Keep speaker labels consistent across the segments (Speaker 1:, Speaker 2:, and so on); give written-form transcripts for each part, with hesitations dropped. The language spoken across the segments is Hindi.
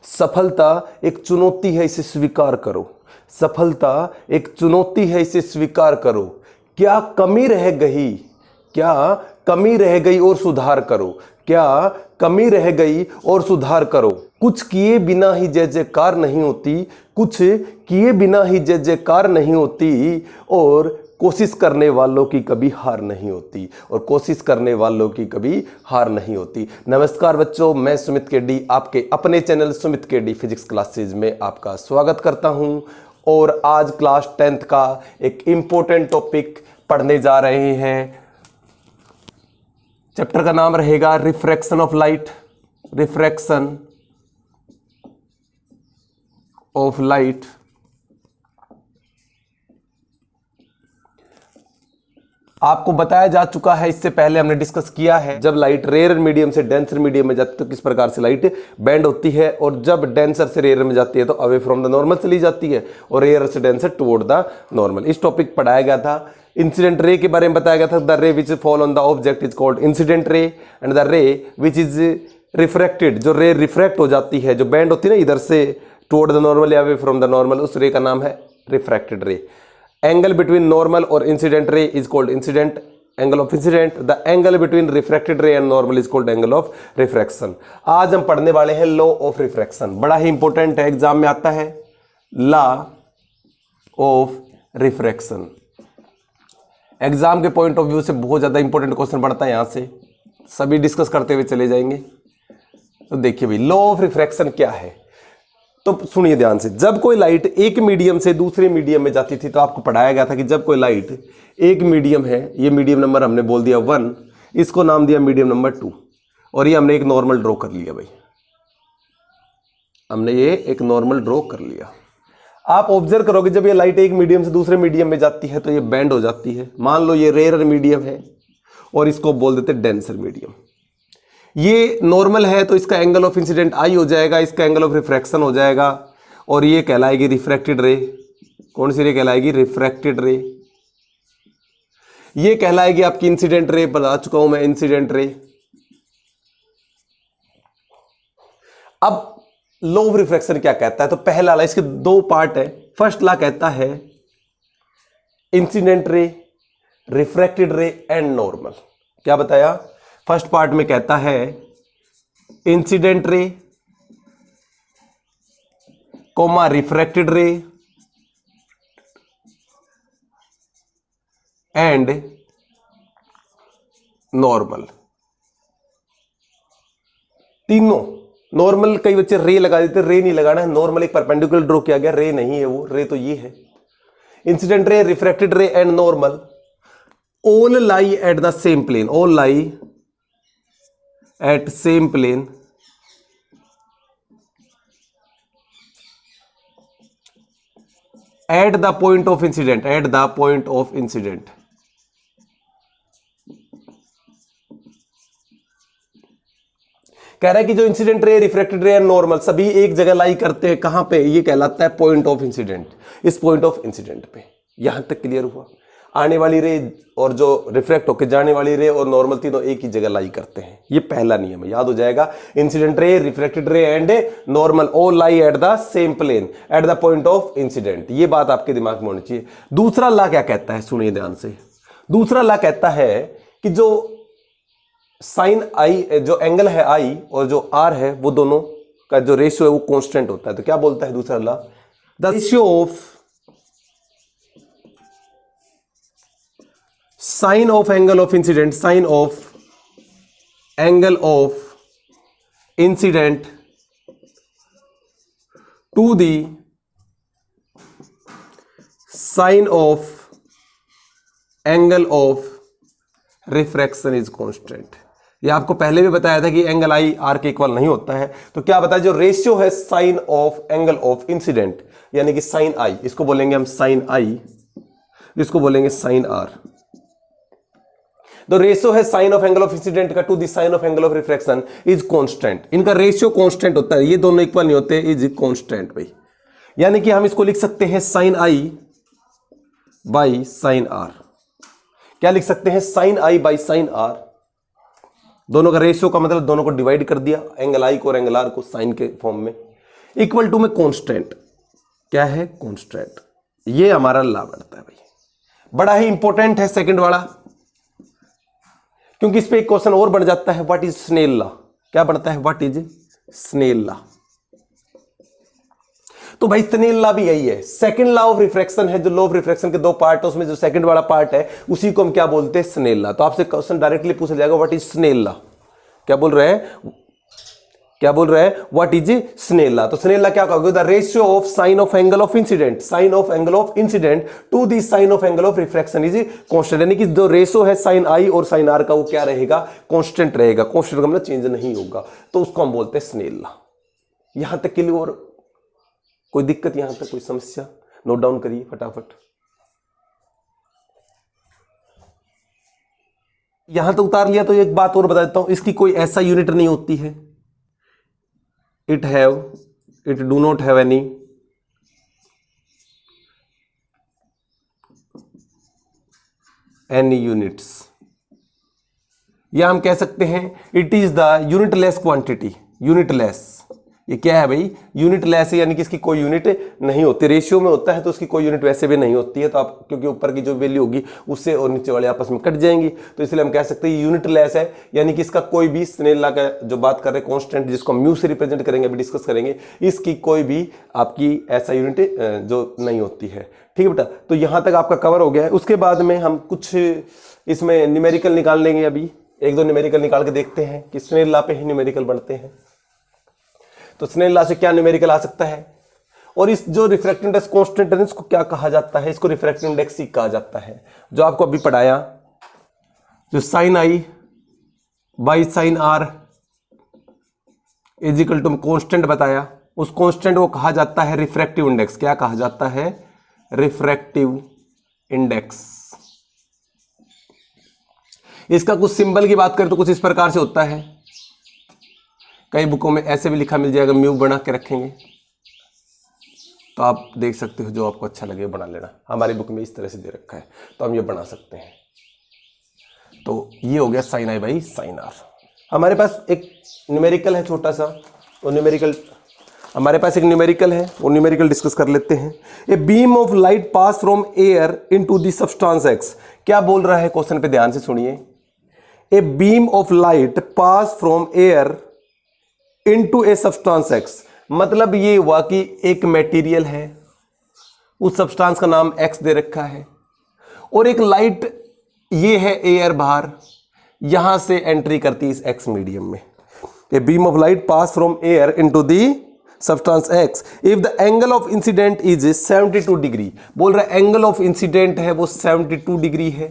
Speaker 1: सफलता एक चुनौती है, इसे स्वीकार करो। सफलता एक चुनौती है, इसे स्वीकार करो। क्या कमी रह गई, क्या कमी रह गई और सुधार करो। क्या कमी रह गई और सुधार करो। कुछ किए बिना ही जय जयकार नहीं होती, कुछ किए बिना ही जय जयकार नहीं होती, और कोशिश करने वालों की कभी हार नहीं होती, और कोशिश करने वालों की कभी हार नहीं होती। नमस्कार बच्चों, मैं सुमित केडी आपके अपने channel Sumit KD physics classes में आपका स्वागत करता हूं। और आज क्लास 10th का एक इंपॉर्टेंट टॉपिक पढ़ने जा रहे हैं। चैप्टर का नाम रहेगा refraction of light. Refraction of light. आपको बताया जा चुका है, इससे पहले हमने डिस्कस किया है, जब लाइट रेयर मीडियम से डेंसर मीडियम में जाती है तो किस प्रकार से लाइट बेंड होती है, और जब डेंसर से रेयर में जाती है तो अवे फ्रॉम द नॉर्मल चली जाती है, और रेयर से डेंसर टुवर्ड द नॉर्मल। इस टॉपिक पढ़ाया गया था। इंसिडेंट रे के बारे में बताया गया था। द रे विच fall on the object is called incident ray, and the रे विच इज रिफ्रैक्टेड, जो रे रिफ्रैक्ट हो जाती है, जो बेंड होती है ना इधर से टुवर्ड द नॉर्मल या अवे फ्रॉम द नॉर्मल, उस रे का नाम है refracted ray. Angle between normal और incident ray is called incident angle of incidence. The angle between refracted ray and normal is called angle of refraction. आज हम पढ़ने वाले हैं लॉ ऑफ रिफ्रैक्शन। बड़ा ही इंपॉर्टेंट है, एग्जाम में आता है। लॉ ऑफ रिफ्रैक्शन एग्जाम के पॉइंट ऑफ व्यू से बहुत ज्यादा इंपॉर्टेंट क्वेश्चन पड़ता है, यहां से सभी डिस्कस करते हुए चले जाएंगे। तो देखिए भाई, लॉ ऑफ रिफ्रैक्शन क्या है, तो सुनिए ध्यान से। जब कोई लाइट एक मीडियम से दूसरे मीडियम में जाती थी, तो आपको पढ़ाया गया था कि जब कोई लाइट एक मीडियम है, ये मीडियम नंबर हमने बोल दिया 1, इसको नाम दिया मीडियम नंबर 2, और ये हमने एक नॉर्मल ड्रॉ कर लिया भाई, हमने ये एक नॉर्मल ड्रॉ कर लिया। आप ऑब्जर्व करोगे जब ये लाइट एक मीडियम से दूसरे मीडियम में जाती है तो ये बेंड हो जाती है। मान लो ये रेयर मीडियम है और इसको बोल देते डेंसर मीडियम। ये नॉर्मल है तो इसका एंगल ऑफ इंसिडेंट आई हो जाएगा, इसका एंगल ऑफ रिफ्रैक्शन हो जाएगा, और ये कहलाएगी रिफ्रैक्टेड रे। कौन सी रे कहलाएगी? रिफ्रैक्टेड रे। ये कहलाएगी आपकी इंसिडेंट रे, बता चुका हूं मैं, इंसिडेंट रे। अब लॉ ऑफ रिफ्रैक्शन क्या कहता है? तो पहला लॉ, इसके दो पार्ट है। फर्स्ट लॉ कहता है incident ray, refracted ray and normal. क्या बताया? फर्स्ट पार्ट में कहता है incident ray comma refracted ray and normal. तीनों नॉर्मल, कई बच्चे रे लगा देते, रे नहीं लगाना है। नॉर्मल एक परपेंडिकुलर ड्रॉ किया गया, रे नहीं है वो, रे तो ये है। Incident ray, refracted ray and normal all lie at the same plane, all lie at same plane at the point of incident, at the point of incident। कह रहा है कि जो incident ray, refracted ray and normal सभी एक जगह लाई करते हैं। कहां पे? ये कहलाता है पॉइंट ऑफ इंसिडेंट। इस पॉइंट ऑफ इंसिडेंट पे, यहां तक क्लियर हुआ? आने वाली रे और जो रिफ्रैक्ट होकर जाने वाली रे और नॉर्मल तीनों एक ही जगह लाई करते हैं। ये पहला नियम है, याद हो जाएगा। Incident ray, refracted ray and normal all lie at the same plane at the point of incident. ये बात आपके दिमाग में होनी चाहिए। दूसरा लॉ क्या कहता है? सुनिए ध्यान से। दूसरा लॉ कहता है कि जो साइन आई, जो एंगल है आई और जो आर है, वो दोनों का जो रेशियो है वो कांस्टेंट होता है। तो क्या बोलता है दूसरा law? The ratio of sine of angle of incident, sine of angle of incident to the sine of angle of refraction is constant. ये आपको पहले भी बताया था कि एंगल आई आर के इक्वल नहीं होता है। तो क्या बताया? जो रेशियो है sine of angle of incident, यानी कि साइन आई, इसको बोलेंगे हम साइन आई, इसको बोलेंगे साइन आर। तो रेशियो है sine of angle of incidence का to the sine of angle of refraction is constant. इनका रेशियो कांस्टेंट होता है, ये दोनों इक्वल नहीं होते, इज कांस्टेंट भाई। यानी कि हम इसको लिख सकते हैं sine I by sine r. क्या लिख सकते हैं? Sine I by sine r. दोनों का रेशियो का मतलब दोनों को डिवाइड कर दिया, एंगल आई को और एंगल आर को साइन के फॉर्म में। इक्वल टू में कांस्टेंट, क्या है कांस्टेंट, ये हमारा लॉ बनता है भाई। बड़ा ही इंपॉर्टेंट है सेकंड वाला, क्योंकि इस पे एक क्वेश्चन और बन जाता है, व्हाट इज स्नेल लॉ, क्या बनता है, व्हाट इज स्नेल लॉ। तो भाई स्नेल लॉ भी यही है, सेकंड लॉ ऑफ रिफ्रैक्शन है, जो लॉ ऑफ रिफ्रैक्शन के दो पार्ट है, उसमें जो सेकंड वाला पार्ट है उसी को हम क्या बोलते हैं, स्नेल लॉ। तो आपसे क्वेश्चन डायरेक्टली पूछा जाएगा, व्हाट इज स्नेल लॉ, क्या बोल रहे हैं, क्या बोल रहे हैं, व्हाट इज स्नेल लॉ। तो स्नेल लॉ क्या कहोगे, the ratio of sine of angle of incident, sine of angle of incident to the sine of angle of refraction is constant, यानी कि जो रेशियो है साइन आई और साइन आर का वो क्या रहेगा, कांस्टेंट रहेगा, कांस्टेंट का मतलब चेंज नहीं होगा, तो उसको हम बोलते हैं स्नेल लॉ। यहां तक के लिए और कोई दिक्कत, यहां तक कोई समस्या, नोट डाउन करिए फटाफट। यहां तक उतार लिया। तो एक बात और बता देता हूं, इसकी कोई ऐसा यूनिट नहीं होती है, it do not have any units, या हम कह सकते हैं it is the unitless quantity, unitless, ये क्या है भाई, यूनिटलेस है, यानी कि इसकी कोई यूनिट नहीं होती, रेशियो में होता है तो उसकी कोई यूनिट वैसे भी नहीं होती है, तो आप क्योंकि ऊपर की जो वैल्यू होगी उससे और नीचे वाले आपस में कट जाएंगी, तो इसलिए हम कह सकते हैं यूनिटलेस है, यानी कि इसका कोई भी स्नेल लॉ का जो बात कर रहे हैं कांस्टेंट, जिसको हम म्यू से रिप्रेजेंट करेंगे, अभी डिस्कस करेंगे, इसकी कोई भी आपकी ऐसा यूनिट जो नहीं होती है। ठीक है बेटा, तो यहां तक आपका कवर हो गया है। उसके बाद में हम कुछ इसमें न्यूमेरिकल निकाल लेंगे, अभी एक दो न्यूमेरिकल निकाल के देखते हैं कि स्नेल लॉ पे ही न्यूमेरिकल बनते हैं। तो स्नेल लॉ से क्या न्यूमेरिकल आ सकता है, और इस जो रिफ्रैक्टिव इंडेक्स कांस्टेंट है इसको क्या कहा जाता है, इसको रिफ्रैक्टिव इंडेक्स ही कहा जाता है, जो आपको अभी पढ़ाया, जो sine I by sine are is equal to constant बताया, उस कांस्टेंट को कहा जाता है रिफ्रैक्टिव इंडेक्स। क्या कहा जाता है, रिफ्रैक्टिव इंडेक्स। इसका कुछ सिंबल की बात करें तो कुछ इस प्रकार से होता है, कई बुकों में ऐसे भी लिखा मिल जाएगा, म्यू बना के रखेंगे, तो आप देख सकते हो, जो आपको अच्छा लगे बना लेना। हमारी बुक में इस तरह से दे रखा है, तो हम ये बना सकते हैं। तो ये हो गया sine I by sine r. हमारे पास एक न्यूमेरिकल है छोटा सा, वो न्यूमेरिकल हमारे पास एक न्यूमेरिकल है, वो न्यूमेरिकल डिस्कस कर लेते हैं। A beam of light pass from air into the substance x, क्या बोल रहा है क्वेश्चन पे ध्यान से सुनिए। A beam of light pass from air into a substance x, मतलब ये हुआ कि एक मटेरियल है, उस सब्सटेंस का नाम एक्स दे रखा है, और एक लाइट ये है एयर बाहर, यहां से एंट्री करती है इस एक्स मीडियम में। A beam of light pass from air into the substance x if the angle of incident is 72 degree, बोल रहा है एंगल ऑफ इंसिडेंट है वो 72 डिग्री है,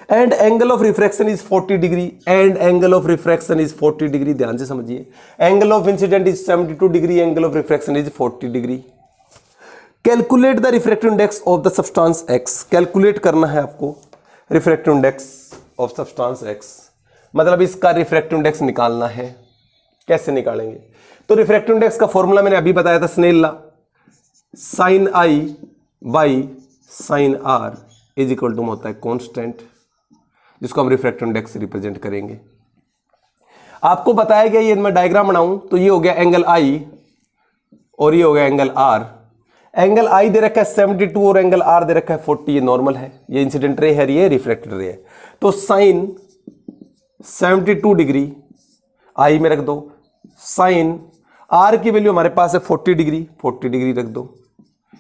Speaker 1: and angle of refraction is 40 degree, and angle of refraction is 40 degree. ध्यान से समझिए, angle of incident is 72 degree, angle of refraction is 40 degree. Calculate the refractive index of the substance x, calculate करना है आपको refractive index of substance x, मतलब इसका रिफ्रैक्टिव इंडेक्स निकालना है। कैसे निकालेंगे, तो रिफ्रैक्टिव इंडेक्स का फॉर्मूला मैंने अभी बताया था, Snell law, sine I by sine are is equal to होता है कांस्टेंट, जिसको हम रिफ्रैक्टिव इंडेक्स से रिप्रेजेंट करेंगे। आपको बताया गया, ये मैं डायग्राम बनाऊं तो ये हो गया एंगल आई और ये हो गया एंगल आर। एंगल आई दे रखा है 72 और एंगल आर दे रखा है 40, ये नॉर्मल है, ये इंसिडेंट रे है, ये रिफ्रैक्टेड रे है। तो साइन 72 डिग्री आई में रख दो, साइन आर की वैल्यू हमारे पास है 40 डिग्री रख दो,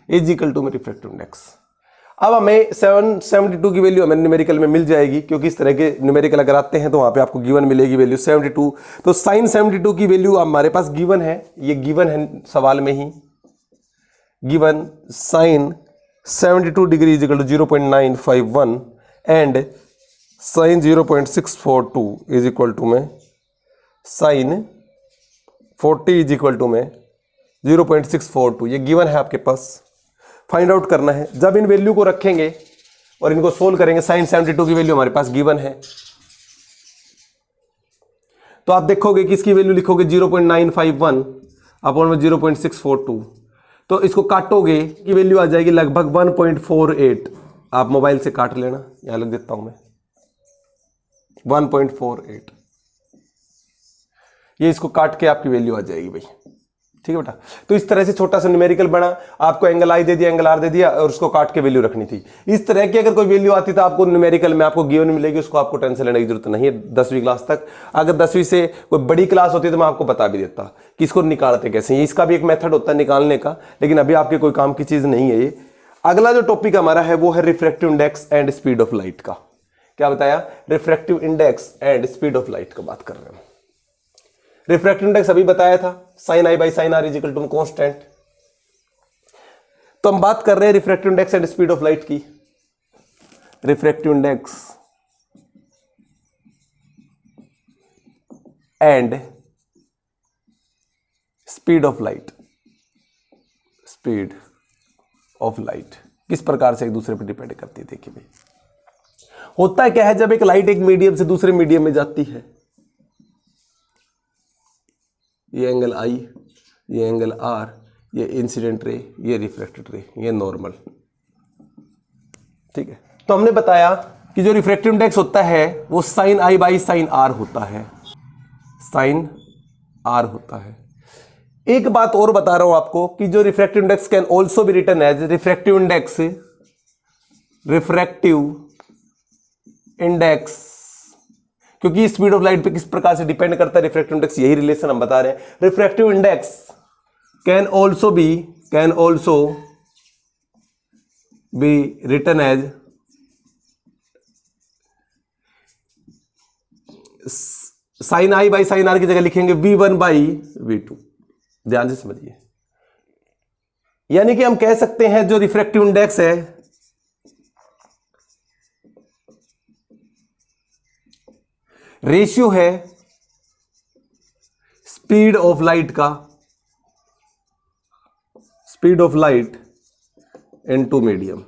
Speaker 1: इज इक्वल टू में रिफ्रैक्टिव इंडेक्स। अब हमें 772 की वैल्यू हमें न्यूमेरिकल में मिल जाएगी, क्योंकि इस तरह के न्यूमेरिकल अगर आते हैं तो वहां पे आपको गिवन मिलेगी वैल्यू 72। तो साइन 72 की वैल्यू हमारे पास गिवन है, ये गिवन है सवाल में ही, given sine 72 degree is equal to 0.951 and sine 0.642 is equal to में साइन 40 इज इक्वल टू में 0.642, ये गिवन है आपके पास। फाइंड आउट करना है, जब इन वैल्यू को रखेंगे और इनको सोल्व करेंगे, साइन 72 की वैल्यू हमारे पास गिवन है, तो आप देखोगे कि इसकी वैल्यू लिखोगे 0.951 अपॉन में 0.642, तो इसको काटोगे की वैल्यू आ जाएगी लगभग 1.48। आप मोबाइल से काट लेना, यहां लिख देता हूं मैं 1.48, ये इसको काट के आपकी वैल्यू आ जाएगी भाई। ठीक है बेटा। तो इस तरह से छोटा सा न्यूमेरिकल बना, आपको एंगल आई दे दिया, एंगल आर दे दिया और उसको काट के वैल्यू रखनी थी। इस तरह की अगर कोई वैल्यू आती तो आपको न्यूमेरिकल में आपको गिवन मिलेगी, उसको आपको टेंशन लेने की जरूरत नहीं है 10वीं क्लास तक। अगर 10वीं से कोई बड़ी क्लास होती तो मैं आपको बता भी देता कि इसको निकालते कैसे, इसका भी एक मेथड होता है निकालने का, लेकिन अभी आपके कोई काम की चीज नहीं है ये। अगला जो टॉपिक हमारा है वो है refractive index and speed of light का। क्या बताया? Refractive index and speed of light का बात कर रहे हैं। रिफ्रैक्टिव इंडेक्स अभी बताया था, sine I by sine are is equal to constant. तो हम बात कर रहे हैं refractive index and speed of light की। Refractive index and speed of light, speed of light किस प्रकार से एक दूसरे पर डिपेंड करती है। देखिए भाई, होता क्या है जब एक लाइट एक मीडियम से दूसरे मीडियम में जाती है, ये एंगल आई, ये एंगल आर, ये इंसिडेंट रे, ये रिफ्लेक्टेड रे, ये नॉर्मल। ठीक है, तो हमने बताया कि जो रिफ्रैक्टिव इंडेक्स होता है वो sine I by sine r होता है, साइन आर होता है। एक बात और बता रहा हूं आपको कि जो refractive index can also be written as refractive index, refractive index, क्योंकि स्पीड ऑफ लाइट पे किस प्रकार से डिपेंड करता है रिफ्रैक्टिव इंडेक्स, यही रिलेशन हम बता रहे हैं। Refractive index can also be written as sine I by sine r की जगह लिखेंगे V1 बाई V2। ध्यान से समझिए, यानी कि हम कह सकते हैं जो रिफ्रैक्टिव इंडेक्स है रेशियो है स्पीड ऑफ लाइट का, speed of light into medium.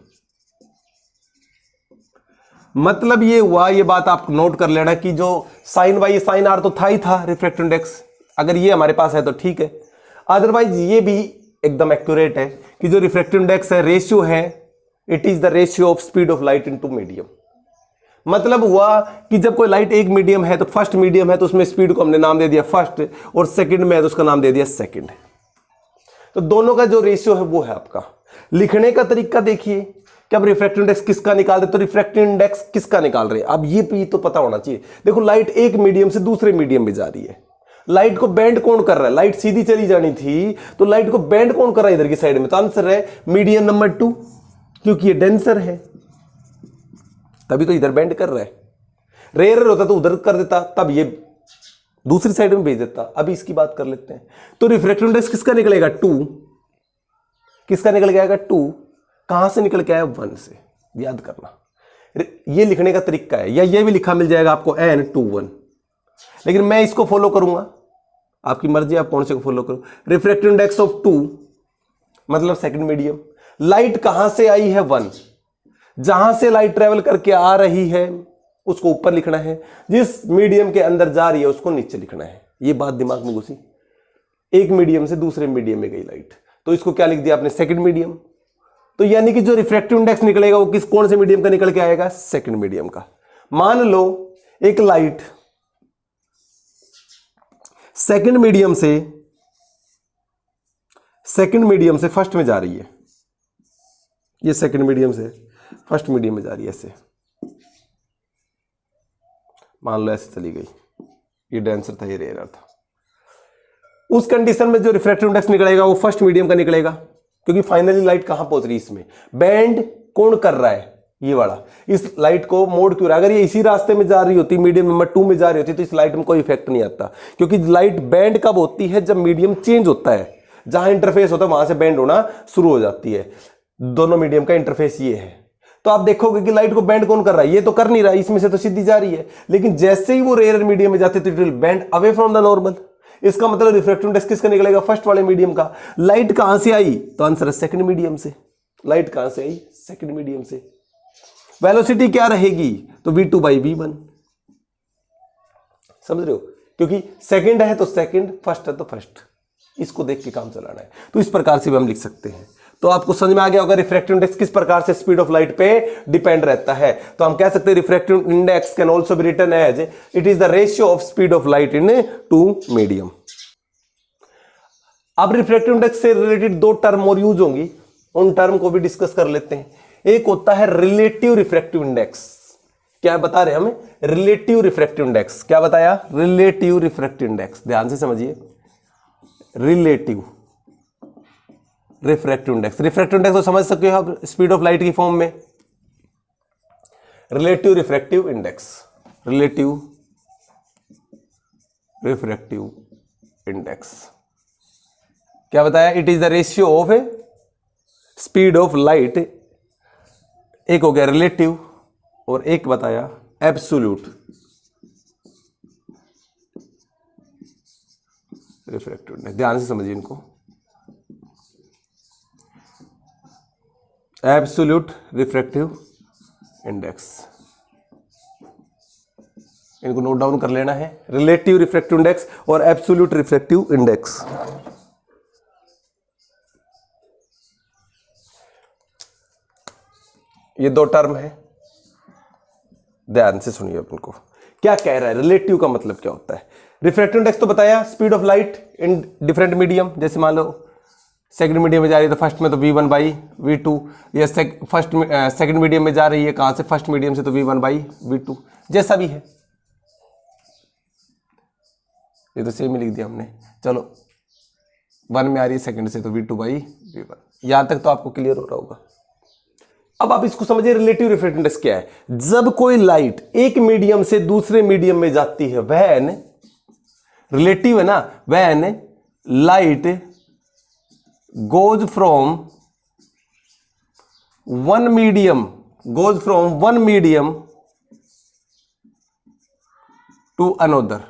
Speaker 1: मतलब ये हुआ, ये बात आप नोट कर लेना कि जो साइन बाई साइन आर तो था ही था रिफ्रैक्टिव इंडेक्स, अगर ये हमारे पास है तो ठीक है, अदरवाइज ये भी एकदम एक्यूरेट है कि जो रिफ्रैक्टिव इंडेक्स है रेशियो है, it is the ratio of speed of light into medium. मतलब हुआ कि जब कोई लाइट एक मीडियम है तो फर्स्ट मीडियम है तो उसमें स्पीड को हमने नाम दे दिया फर्स्ट, और सेकंड में है तो उसका नाम दे दिया सेकंड। तो दोनों का जो रेशियो है वो है आपका। लिखने का तरीका देखिए कि अब रिफ्रैक्टिव इंडेक्स किसका निकाल दे, तो रिफ्रैक्टिव इंडेक्स किसका निकाल रहे हैं अब ये भी तो पता होना चाहिए। देखो लाइट एक मीडियम से दूसरे मीडियम में जा रही है, लाइट को बेंड कौन कर रहा है? लाइट सीधी चली जानी थी तो लाइट को बेंड कौन कर रहा है इधर की साइड में? तो आंसर है मीडियम नंबर 2, क्योंकि ये डेंसर है तभी तो इधर बेंड कर रहा है। रेयर होता तो उधर कर देता, तब ये दूसरी साइड में भेज देता। अभी इसकी बात कर लेते हैं। तो रिफ्रैक्टिव इंडेक्स किसका निकलेगा? 2। किसका निकल के आएगा? 2। कहां से निकल के आया? 1 से। याद करना, ये लिखने का तरीका है, या ये भी लिखा मिल जाएगा आपको n21, लेकिन मैं इसको फॉलो करूंगा, आपकी मर्जी आप कौन से को फॉलो करो। रिफ्रैक्टिव इंडेक्स ऑफ 2 मतलब सेकंड मीडियम। लाइट कहां से आई है? 1। जहां से लाइट ट्रेवल करके आ रही है उसको ऊपर लिखना है, जिस मीडियम के अंदर जा रही है उसको नीचे लिखना है। ये बात दिमाग में घुसी। एक मीडियम से दूसरे मीडियम में गई लाइट, तो इसको क्या लिख दिया आपने? Second medium. तो यानी कि जो रिफ्रैक्टिव इंडेक्स निकलेगा वो किस कौन से मीडियम का निकल के आएगा? सेकंड मीडियम का। मान लो एक लाइट सेकंड मीडियम से फर्स्ट में जा रही है, ये सेकंड मीडियम से फर्स्ट मीडियम में जा रही है, ऐसे मान लो ऐसे चली गई, ये डेंसर था, ये रेयर था। उस कंडीशन में जो रिफ्रैक्टिव इंडेक्स निकलेगा वो फर्स्ट मीडियम का निकलेगा, क्योंकि फाइनली लाइट कहां पहुंच रही है? इसमें बेंड कौन कर रहा है? ये वाला। इस लाइट को मोड़ क्यों रहा है? अगर ये इसी रास्ते में जा रही होती, मीडियम नंबर 2 में जा रही होती, तो इस लाइट में कोई इफेक्ट नहीं आता, क्योंकि लाइट बेंड कब होती है? जब मीडियम चेंज होता है, जहां इंटरफेस होता है वहां से बेंड होना शुरू हो जाती है। दोनों मीडियम का इंटरफेस ये है। तो आप देखोगे कि लाइट को बेंड कौन कर रहा है? ये तो कर नहीं रहा, इसमें से तो सीधी जा रही है, लेकिन जैसे ही वो रेयर मीडियम में जाती है तो it will bend away from the normal. इसका मतलब रिफ्रैक्टिव इंडेक्स किसका निकलेगा? फर्स्ट वाले मीडियम का। लाइट कहां से आई? तो आंसर है सेकंड मीडियम से। लाइट कहां से आई? सेकंड मीडियम से। वेलोसिटी क्या रहेगी? तो v2 बाई v1। समझ रहे हो? क्योंकि सेकंड है तो सेकंड, फर्स्ट है तो फर्स्ट, इसको देख के काम चलाना है। तो इस प्रकार से भी हम लिख सकते हैं। तो आपको समझ में आ गया होगा रिफ्रैक्टिव इंडेक्स किस प्रकार से स्पीड ऑफ लाइट पे डिपेंड रहता है। तो हम कह सकते हैं refractive index can also be written as it is the ratio of speed of light in two medium. अब रिफ्रैक्टिव इंडेक्स से रिलेटेड दो टर्म और यूज होंगी, उन टर्म को भी डिस्कस कर लेते हैं। एक होता है रिलेटिव रिफ्रैक्टिव इंडेक्स। क्या बता रहे हैं हमें? Relative refractive index. क्या बताया? Relative refractive index. ध्यान से समझिए, relative refractive index. Refractive index तो समझ सकते हो आप स्पीड ऑफ लाइट की फॉर्म में। Relative refractive index, relative refractive index क्या बताया? It is the ratio of speed of light. एक हो गया रिलेटिव और एक बताया एब्सोल्यूट रिफ्रैक्टिव इंडेक्स। ध्यान से समझिए इनको। एब्सोल्यूट रिफ्रैक्टिव इंडेक्स, इनको नोट डाउन कर लेना है। रिलेटिव रिफ्रैक्टिव इंडेक्स और एब्सोल्यूट रिफ्रैक्टिव इंडेक्स। ये दो टर्म है, ध्यान से सुनिए उनको। क्या कह रहा है? रिलेटिव का मतलब क्या होता है? रिफ्रैक्टिव इंडेक्स तो बताया speed of light in different medium. जैसे मान लो सेकंड मीडियम में जा रही है तो फर्स्ट में तो v1 बाई v2, या सेकंड मीडियम में जा रही है कहां से? फर्स्ट मीडियम से, तो v1 बाई v2, जैसा भी है। ये तो सेम ही लिख दिया हमने। चलो 1 में आ रही है सेकंड से तो v2 बाई v1। यहां तक तो आपको क्लियर हो रहा होगा। अब आप इसको समझिए, रिलेटिव रिफ्रैक्टिव इंडेक्स क्या है? जब कोई लाइट एक मीडियम से दूसरे मीडियम में जाती है, व्हेन, रिलेटिव है ना, when light goes from one medium to another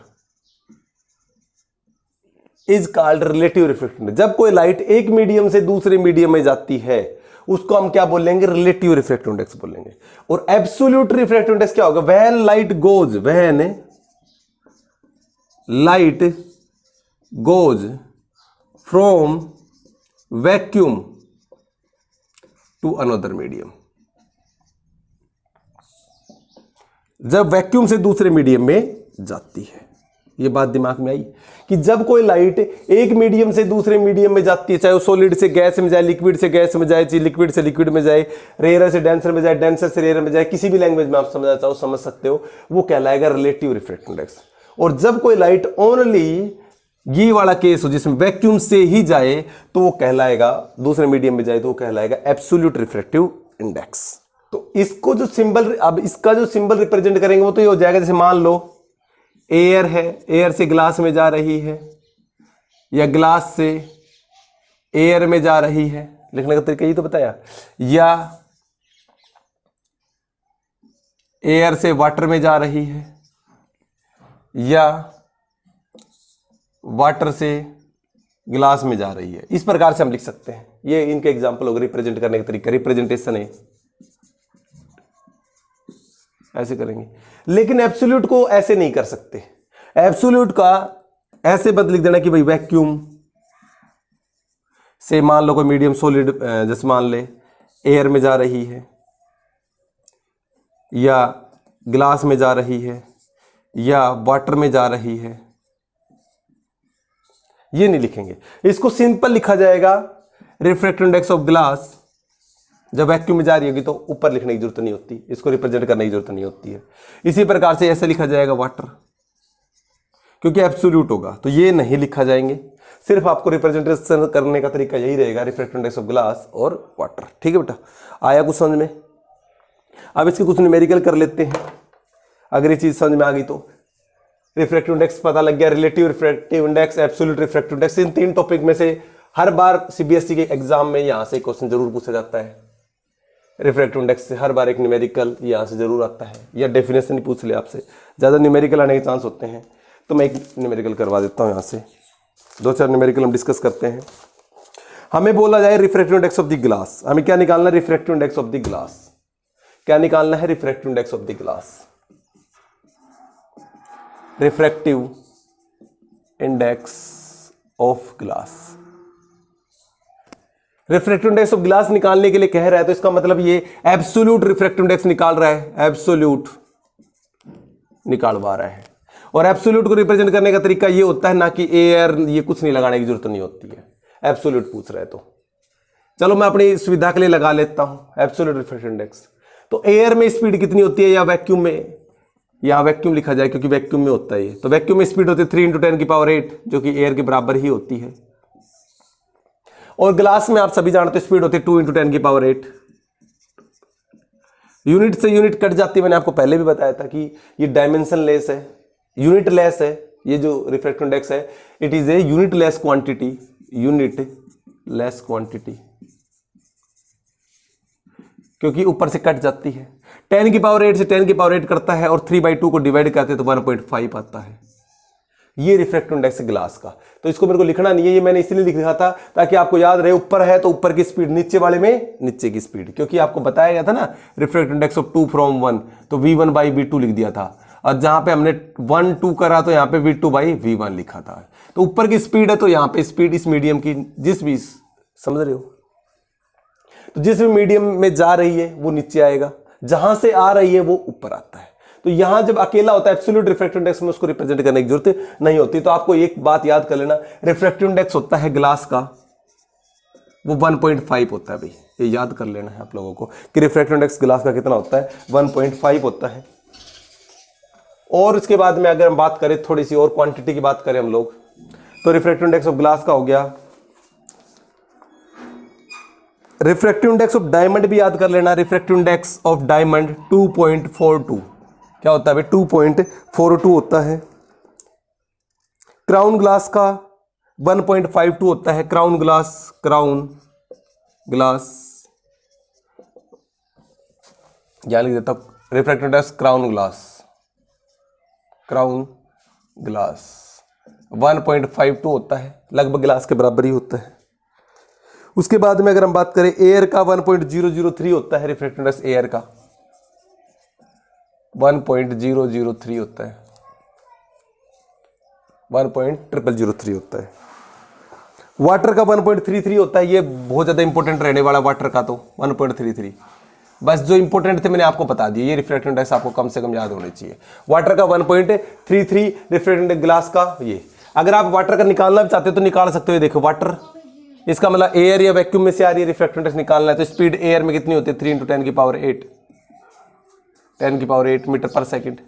Speaker 1: is called relative refractive index. जब कोई लाइट एक मीडियम से दूसरे मीडियम में जाती है उसको हम क्या बोलेंगे? रिलेटिव रिफ्रैक्टिव इंडेक्स बोलेंगे। और एब्सोल्यूट रिफ्रैक्टिव इंडेक्स क्या होगा? When light goes from vacuum to another medium. जब वैक्यूम से दूसरे मीडियम में जाती है। ये बात दिमाग में आई कि जब कोई लाइट एक मीडियम से दूसरे मीडियम में जाती है, चाहे वो सॉलिड से गैस में जाए, लिक्विड से गैस में जाए, चाहे लिक्विड से लिक्विड में जाए, रेयर से डेंसर में जाए, डेंसर से रेयर में जाए, किसी भी लैंग्वेज में आप समझना चाहो समझ सकते हो, वो कहलाएगा रिलेटिव रिफ्रैक्टिव इंडेक्स। और जब कोई लाइट ओनली ये वाला केस हो जिसमें वैक्यूम से ही जाए तो वो कहलाएगा, दूसरे मीडियम में जाए तो वो कहलाएगा एब्सोल्यूट रिफ्रैक्टिव इंडेक्स। तो इसको जो सिंबल, अब इसका जो सिंबल रिप्रेजेंट करेंगे वो तो ये हो जाएगा, जैसे मान लो एयर है, एयर से ग्लास में जा रही है, या ग्लास से एयर में जा रही है, लिखने का तरीका ये तो बताया, या एयर से वाटर में जा रही है, या वाटर से ग्लास में जा रही है। इस प्रकार से हम लिख सकते हैं। ये इनके एग्जाम्पल होगा रिप्रेजेंट करने का तरीका, रिप्रेजेंटेशन है, ऐसे करेंगे। लेकिन एब्सोल्यूट को ऐसे नहीं कर सकते। एब्सोल्यूट का ऐसे बदल लिख देना कि भाई वैक्यूम से मान लो कोई मीडियम सॉलिड, जैसे मान ले एयर में जा रही है, या ग्लास में जा रही है, या वाटर में जा रही है, ये नहीं लिखेंगे। इसको सिंपल लिखा जाएगा रिफ्रैक्टिव इंडेक्स ऑफ ग्लास। जब वैक्यूम में जा रही होगी तो ऊपर लिखने की जरूरत नहीं होती, इसको रिप्रेजेंट करने की जरूरत नहीं होती है। इसी प्रकार से ऐसे लिखा जाएगा वाटर, क्योंकि एब्सोल्यूट होगा तो ये नहीं लिखा जाएंगे। सिर्फ आपको रिप्रेजेंटेशन करने का तरीका यही रहेगा, रिफ्रैक्टिव इंडेक्स ऑफ ग्लास और वाटर। ठीक है बेटा, आया कुछ समझ में? अब इसके कुछ न्यूमेरिकल कर लेते हैं, अगर ये चीज समझ में आ गई तो। रिफ्रैक्टिव इंडेक्स पता लग गया, relative refractive index, absolute refractive index. इन तीन टॉपिक में से हर बार सीबीएसई के एग्जाम में यहां से क्वेश्चन जरूर पूछा जाता है। रिफ्रैक्टिव इंडेक्स से हर बार एक न्यूमेरिकल यहां से जरूर आता है, या डेफिनेशन ही पूछ ले आपसे, ज्यादा न्यूमेरिकल आने के चांस होते हैं। तो मैं एक न्यूमेरिकल करवा देता हूं, यहां से 2-4 न्यूमेरिकल हम डिस्कस करते हैं। हमें बोला जाए refractive index of the glass, हमें क्या निकालना है? Refractive index of the glass. क्या निकालना है? Refractive index of the glass. Refractive index of glass. Refractive index of glass निकालने के लिए कह रहा है तो इसका मतलब ये एब्सोल्यूट रिफ्रैक्टिव इंडेक्स निकाल रहा है, एब्सोल्यूट निकालवा रहा है। और एब्सोल्यूट को रिप्रेजेंट करने का तरीका ये होता है ना कि एयर, ये कुछ नहीं लगाने की जरूरत नहीं होती है। एब्सोल्यूट पूछ रहे तो। चलो मैं अपनी सुविधा के लिए लगा लेता हूं एब्सोल्यूट रिफ्रैक्टिव इंडेक्स। तो एयर में स्पीड कितनी होती है या वैक्यूम में, यहाँ वैक्यूम लिखा जाए क्योंकि वैक्यूम में होता है ये, तो वैक्यूम में स्पीड होती है 3 × 10⁸ जो कि एयर के बराबर ही होती है। और ग्लास में आप सभी जानते हो स्पीड होती है 2 × 10⁸। यूनिट से यूनिट कट जाती है, मैंने आपको पहले भी बताया था कि ये डायमेंशन लेस है, यूनिट लेस है। ये जो रिफ्रैक्टिव इंडेक्स है it is a unit less quantity, unit less quantity, क्योंकि ऊपर से कट जाती है। 10⁸ से 10⁸ करता है और 3/2 को डिवाइड करते हैं तो 1.5 आता है। ये रिफ्रैक्टिव इंडेक्स है ग्लास का। तो इसको मेरे को लिखना नहीं है, ये मैंने इसलिए लिख रखा था ताकि आपको याद रहे, ऊपर है तो ऊपर की स्पीड, नीचे वाले में नीचे की स्पीड, क्योंकि आपको बताया गया था ना रिफ्रैक्टिव इंडेक्स ऑफ 2 from 1, तो V1/V2 लिख दिया था, और जहां पे हमने 1 2 करा तो यहां पे V2/V1 लिखा था। तो ऊपर की स्पीड है तो यहां पे स्पीड इस मीडियम की जिस भी, समझ रहे हो, तो जिस भी मीडियम में जा रही है वो नीचे आएगा, जहां से आ रही है वो ऊपर आता है। तो यहां जब अकेला होता है एब्सोल्यूट रिफ्रैक्टिव इंडेक्स में उसको रिप्रेजेंट करने की जरूरत नहीं होती। तो आपको एक बात याद कर लेना, रिफ्रैक्टिव इंडेक्स होता है ग्लास का वो 1.5 होता है भाई, ये याद कर लेना है आप लोगों को कि रिफ्रैक्टिव इंडेक्स ग्लास का कितना होता है, 1.5 होता है। और उसके बाद में अगर हम बात करें थोड़ी सी और क्वांटिटी की बात करें हम लोग, तो रिफ्रैक्टिव इंडेक्स ऑफ ग्लास का हो गया। रिफ्रैक्टिव इंडेक्स ऑफ डायमंड भी याद कर लेना, रिफ्रैक्टिव इंडेक्स ऑफ डायमंड 2.42 क्या होता है भाई, 2.42 होता है। क्राउन ग्लास का 1.52 होता है, क्राउन ग्लास या लिख देता हूं रिफ्रैक्टिव इंडेक्स क्राउन ग्लास 1.52 होता है, लगभग ग्लास के बराबर ही होता है। उसके बाद में अगर हम बात करें एयर का 1.003 होता है, रिफ्रैक्टिव इंडेक्स एयर का 1.003 होता है, 1.003 होता है। वाटर का 1.33 होता है, ये बहुत ज्यादा इंपॉर्टेंट रहने वाला वाटर का, तो 1.33। बस जो इंपॉर्टेंट थे मैंने आपको बता दिए, ये रिफ्रैक्टिव इंडेक्स आपको कम से कम याद होने चाहिए। वाटर का 1.33 रिफ्रैक्टिव इंडेक्स ग्लास का। ये अगर आप वाटर का निकालना भी चाहते हो तो निकाल सकते हो, देखो वाटर, इसका मतलब एयर या वैक्यूम में से आ रही है, रिफ्रैक्टिव इंडेक्स निकालना है तो स्पीड एयर में कितनी होती है 3 × 10⁸ मीटर पर सेकंड।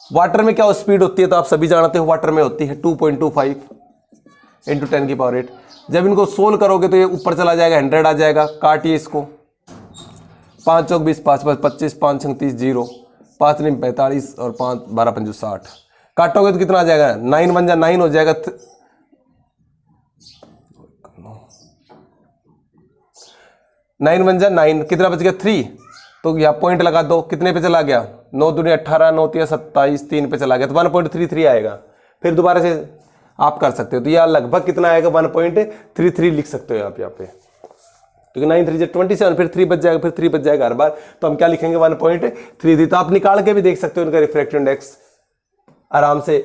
Speaker 1: वाटर में क्या स्पीड होती है तो आप सभी जानते हो, वाटर में होती है 2.25 × 10⁸। जब इनको सोल्व करोगे तो ये ऊपर चला जाएगा, 100 आ जाएगा। काटिए इसको, 5 चौक 20, 5 5 25, 5 6 30, 0, 5 9 45 और 5 12 5 60। काटोगे तो कितना आ जाएगा, 9 1 जा 9 हो जाएगा, 9 1 जा 9, कितना बच गया 3, तो यहाँ पॉइंट लगा दो, कितने पे चला गया, 9 दूनी 18, 9 3 27, 3 पे चला गया, तो 1.33 आएगा। फिर दोबारा से आप कर सकते हो, तो यह लगभग कितना आएगा 1.33 लिख सकते हो आप यहाँ पे, क्योंकि 9 3 27, फिर 3 बच जाएगा, फिर 3 बच जाएगा हर बार, तो हम क्या लिखेंगे 1.33। तो आप निकाल के भी देख सकते हो इनका रिफ्रैक्टिव इंडेक्स आराम से,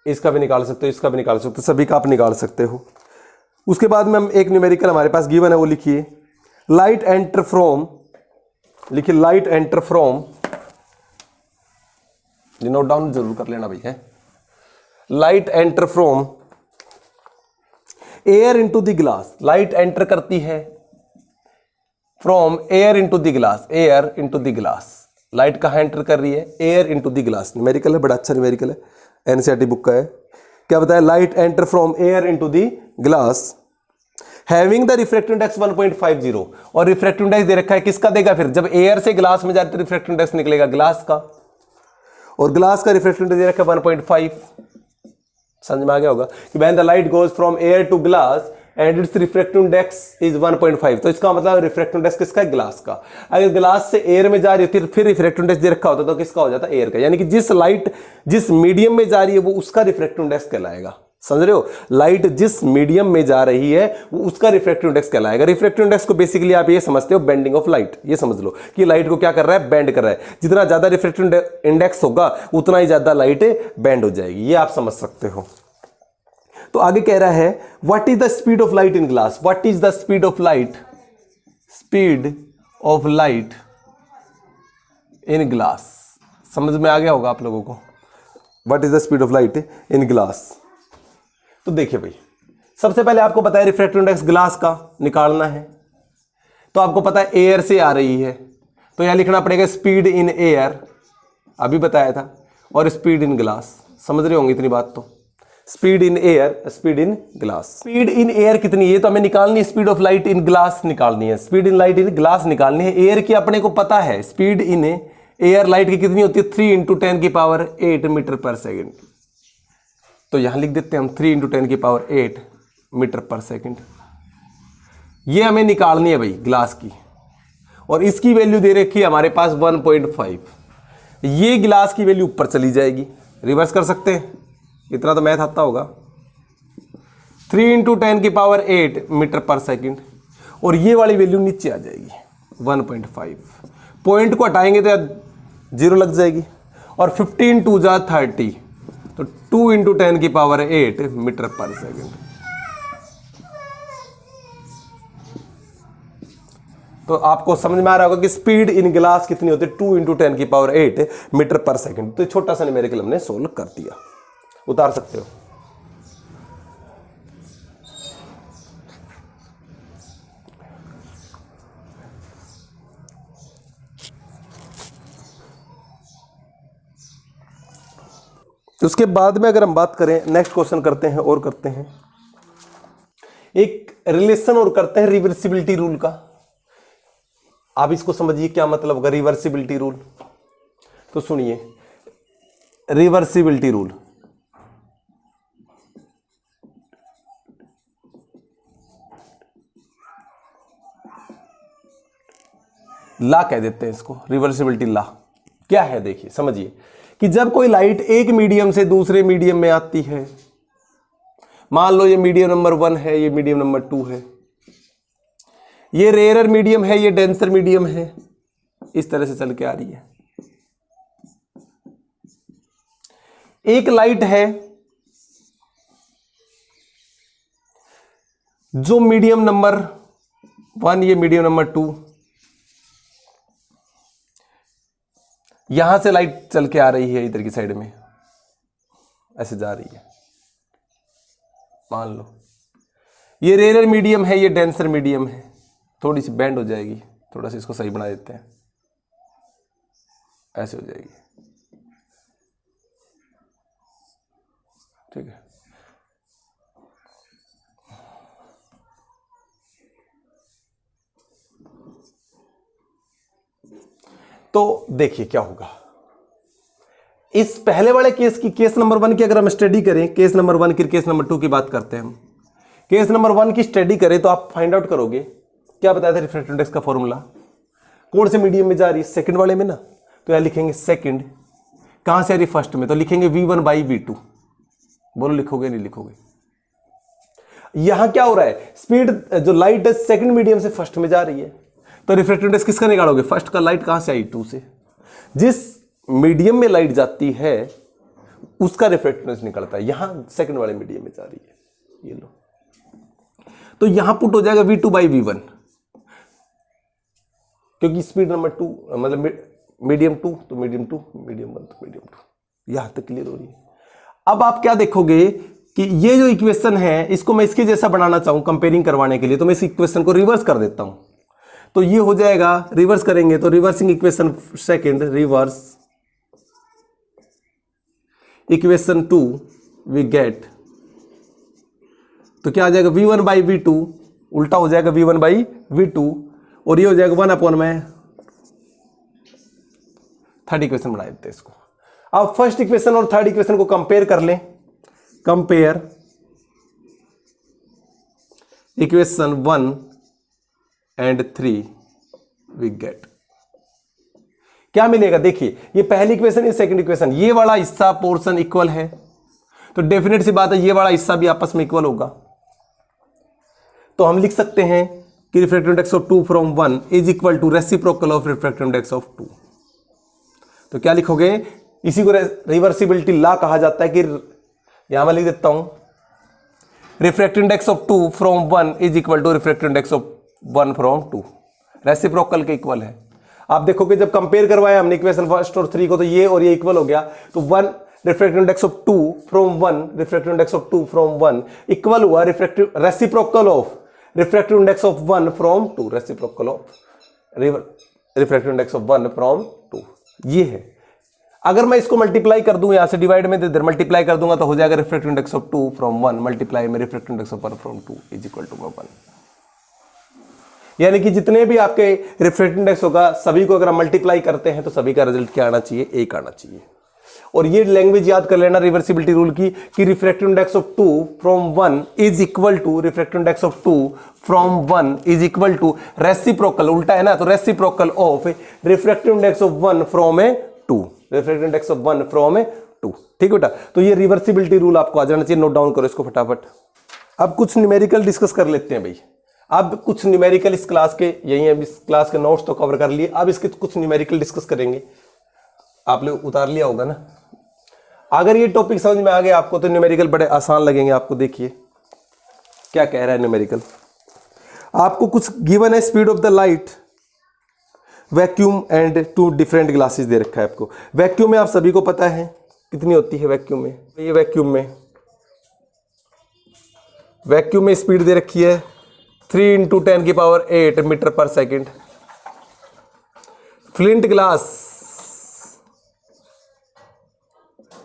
Speaker 1: इसका भी निकाल सकते हो, इसका भी निकाल सकते हो, सभी का आप निकाल सकते हो। उसके बाद में हम एक न्यूमेरिकल हमारे पास गिवन है वो लिखिए, लाइट एंटर फ्रॉम, लिखिए लाइट एंटर फ्रॉम, ये नोट डाउन जरूर कर लेना भाई है, light enter from air into the glass, light enter करती है from air into the glass, air into the glass, light कहां एंटर कर रही है, air into the glass. Numerical है, बड़ा अच्छा न्यूमेरिकल है, एनसीईआरटी बुक का है। क्या बताया, light enter from air into the glass having the refractive index 1.50, और रिफ्रैक्टिव इंडेक्स दे रखा है, किसका देगा फिर, जब एयर से ग्लास में जाए तो रिफ्रैक्टिव इंडेक्स निकलेगा ग्लास का, और ग्लास का रिफ्रैक्टिव इंडेक्स दे रखा है 1.5। समझ में आ गया होगा कि when the light goes from air to glass and its refractive index is 1.5, तो इसका मतलब रिफ्रैक्टिव इंडेक्स किसका है, ग्लास का। अगर ग्लास से एयर में जा रही होती फिर रिफ्रैक्टिव इंडेक्स दे रखा होता तो किसका हो जाता, एयर का। यानी कि जिस लाइट जिस मीडियम में जा रही है वो उसका रिफ्रैक्टिव इंडेक्स कहलाएगा। समझ रहे हो, लाइट जिस मीडियम में जा रही है वो उसका रिफ्रैक्टिव इंडेक्स कहलाएगा। रिफ्रैक्टिव इंडेक्स को बेसिकली आप ये समझते हो बेंडिंग ऑफ लाइट, ये समझ लो कि लाइट को क्या कर रहा है, बेंड कर रहा है। जितना ज्यादा रिफ्रैक्टिव इंडेक्स होगा उतना ही ज्यादा लाइट बेंड हो जाएगी, ये आप समझ सकते हो। तो आगे कह रहा है what is the speed of light in glass, what is the speed of light, speed of light in glass. समझ में आ गया होगा आप लोगों को, what is the speed of light in glass. तो देखिए भाई, सबसे पहले आपको पता है रिफ्रैक्टिव इंडेक्स ग्लास का निकालना है, तो आपको पता है एयर से आ रही है, तो यहां लिखना पड़ेगा स्पीड इन एयर, अभी बताया था, और स्पीड इन ग्लास। समझ रहे होंगे इतनी बात तो। Speed in air, speed in glass. Speed in air कितनी है तो हमें निकालनी है, speed of light in glass निकालनी है, speed in light in glass निकालनी है। एयर की अपने को पता है, स्पीड इन एयर लाइट की कितनी होती है, 3 × 10⁸ मीटर पर सेकेंड। तो यहां लिख देते हैं हम 3 × 10⁸ मीटर पर सेकेंड। ये हमें निकालनी है भाई ग्लास की, और इसकी वैल्यू दे रखी है हमारे पास 1.5। ये ग्लास की वैल्यू ऊपर चली जाएगी, रिवर्स कर सकते हैं, इतना तो मैथ आता होगा। 3 × 10⁸ मीटर पर सेकेंड, और ये वाली वैल्यू नीचे आ जाएगी 1.5। पॉइंट को हटाएंगे तो 0 लग जाएगी, और 15 2 जा 30, तो 2 × 10⁸ मीटर पर सेकेंड। तो आपको समझ में आ रहा होगा कि स्पीड इन ग्लास कितनी होती है, 2 × 10⁸ मीटर पर सेकेंड। तो छोटा सा न्यूमेरिकल हमने सोल्व कर दिया, उतार सकते हो। उसके बाद में अगर हम बात करें, नेक्स्ट क्वेश्चन करते हैं, और करते हैं एक रिलेशन और करते हैं रिवर्सिबिलिटी रूल का। आप इसको समझिए क्या मतलब होगा रिवर्सिबिलिटी रूल। तो सुनिए, रिवर्सिबिलिटी रूल ला कह देते हैं इसको, रिवर्सिबिलिटी ला क्या है देखिए समझिए, कि जब कोई लाइट एक मीडियम से दूसरे मीडियम में आती है, मान लो ये मीडियम नंबर 1 है, ये मीडियम नंबर 2 है, ये रेयरर मीडियम है, ये डेंसर मीडियम है, इस तरह से चल के आ रही है। एक लाइट है जो मीडियम नंबर 1, ये मीडियम नंबर 2, यहां से लाइट चल के आ रही है, इधर की साइड में ऐसे जा रही है। मान लो ये रेयरर मीडियम है, ये डेंसर मीडियम है, थोड़ी सी बैंड हो जाएगी, थोड़ा सा इसको सही बना देते हैं, ऐसे हो जाएगी, ठीक है। तो देखिए क्या होगा इस पहले वाले केस की, केस नंबर 1 की अगर हम स्टडी करें, केस नंबर 1 की, केस नंबर 2 की बात करते हैं हम। केस नंबर 1 की स्टडी करें तो आप फाइंड आउट करोगे, क्या बताया था रिफ्रैक्टिव इंडेक्स का फॉर्मूला, कौन से मीडियम में जा रही है, सेकंड वाले में ना, तो यहां लिखेंगे सेकंड, कहां से आ रही फर्स्ट में, तो लिखेंगे v1/v2। बोलो लिखोगे नहीं लिखोगे। यहां क्या हो रहा है, स्पीड जो लाइट है सेकंड मीडियम से फर्स्ट में जा रही है, तो रिफ्रैक्टिव इंडेक्स किसका निकालोगे, फर्स्ट का। लाइट कहां से आई, 2 से। जिस मीडियम में लाइट जाती है उसका रिफ्रैक्टिव इंडेक्स निकलता है, यहां सेकंड वाले मीडियम में जा रही है, ये लो। तो यहां पुट हो जाएगा v2/v1, क्योंकि स्पीड नंबर 2 मतलब मीडियम 2 तो मीडियम 2, मीडियम 1 तो मीडियम 2। यहां तक क्लियर हो रही है। अब आप क्या देखोगे कि ये जो इक्वेशन है इसको मैं इसके जैसा बनाना चाहूं कंपेयरिंग करवाने के लिए, तो मैं इस इक्वेशन को रिवर्स कर देता हूं, तो ये हो जाएगा, रिवर्स करेंगे तो reversing equation second, reverse equation 2 we get, तो क्या आ जाएगा v1/v2, उल्टा हो जाएगा v1/v2, और ये हो जाएगा 1/में। थर्ड इक्वेशन बना देते हैं इसको। अब फर्स्ट इक्वेशन और थर्ड इक्वेशन को कंपेयर कर लें, compare equation 1 and 3 we get, क्या मिलेगा देखिए, ये पहली इक्वेशन, ये सेकंड इक्वेशन, ये वाला हिस्सा पोर्शन इक्वल है, तो डेफिनेट सी बात है ये वाला हिस्सा भी आपस में इक्वल होगा। तो हम लिख सकते हैं कि refractive index of 2 from 1 is equal to reciprocal of refractive index of 2। तो क्या लिखोगे, इसी को रिवर्सिबिलिटी लॉ कहा जाता है, कि यहां मैं लिख देता हूं refractive index of 2 from 1 is equal to refractive index of 1 from 2, reciprocal के इक्वल है। आप देखोगे जब कंपेयर करवाया हमने इक्वेशन फर्स्ट और 3 को, तो ये और ये इक्वल हो गया, तो 1 refractive index of 2 from 1, refractive index of 2 from 1 equal हुआ refractive reciprocal of refractive index of 1 from 2, reciprocal of refractive index of 1 from 2। ये है। अगर मैं इसको मल्टीप्लाई कर दूं, यहां से डिवाइड में इधर मल्टीप्लाई कर दूंगा तो हो जाएगा refractive index of 2 from 1 multiply में refractive index of 1 from 2 is equal to 1। यानी कि जितने भी आपके रिफ्रैक्टिव इंडेक्स होगा सभी को अगर हम मल्टीप्लाई करते हैं तो सभी का रिजल्ट क्या आना चाहिए, 1 आना चाहिए। और ये लैंग्वेज याद कर लेना रिवर्सिबिलिटी रूल की कि refractive index of 2 from 1 is equal to refractive index of 2 from 1 is equal to reciprocal, उल्टा है ना, तो reciprocal of refractive index of 1 from 2, refractive index of 1 from 2। ठीक बेटा, तो ये रिवर्सिबिलिटी रूल आपको आ जाना चाहिए, नोट डाउन करो इसको फटाफट। अब कुछ न्यूमेरिकल डिस्कस कर लेते हैं भाई। अब कुछ न्यूमेरिकल इस क्लास के यही है, इस क्लास के नोट्स तो कवर कर लिए, अब इसके कुछ न्यूमेरिकल डिस्कस करेंगे। आप लोग उतार लिया होगा ना। अगर ये टॉपिक समझ में आ गया आपको तो न्यूमेरिकल बड़े आसान लगेंगे आपको। देखिए क्या कह रहा है न्यूमेरिकल। आपको कुछ गिवन है, speed of the light, vacuum and 2 different glasses दे रखा है आपको। वैक्यूम में आप सभी को पता है कितनी होती है वैक्यूम में। ये वैक्यूम में स्पीड दे रखी है 3 × 10⁸ मीटर पर सेकेंड। फ्लिंट ग्लास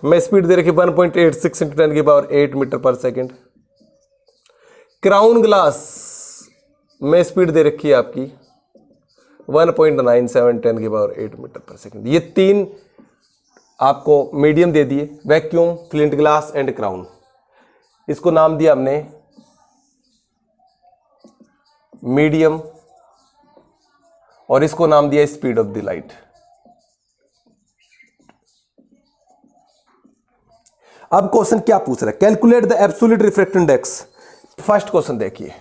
Speaker 1: में स्पीड दे रखी 1.86 × 10⁸ मीटर पर सेकेंड। क्राउन ग्लास में स्पीड दे रखी है आपकी 1.97 × 10⁸ मीटर पर सेकेंड। ये 3 आपको मीडियम दे दिए, vacuum, flint glass and crown. इसको नाम दिया हमने मीडियम और इसको नाम दिया स्पीड ऑफ द लाइट। अब क्वेश्चन क्या पूछ रहा है, calculate the absolute refractive index. First question देखिए,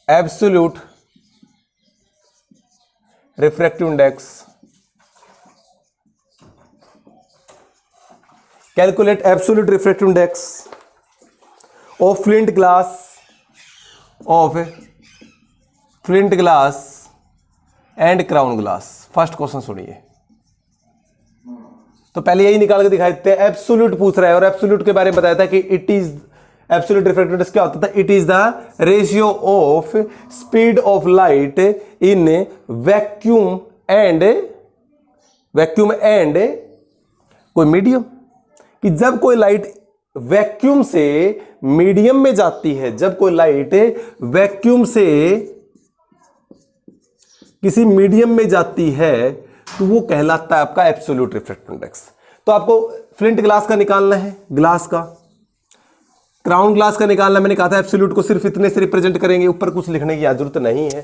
Speaker 1: absolute refractive index, calculate absolute refractive index of flint glass and crown glass. First question सुनिए, तो पहले यही निकाल के दिखाई देते हैं। एब्सोल्यूट पूछ रहा है और एब्सोल्यूट के बारे में बताया था कि it is absolute refractive index क्या होता था, it is the ratio of speed of light in vacuum and कोई मीडियम। कि जब कोई लाइट वैक्यूम से मीडियम में जाती है, जब कोई लाइट वैक्यूम से किसी मीडियम में जाती है तो वो कहलाता है आपका एब्सोल्यूट रिफ्रैक्टिव इंडेक्स। तो आपको फ्लिंट ग्लास का निकालना है, ग्लास का, क्राउन ग्लास का निकालना। मैंने कहा था एब्सोल्यूट को सिर्फ इतने से रिप्रेजेंट करेंगे, ऊपर कुछ लिखने की जरूरत नहीं है।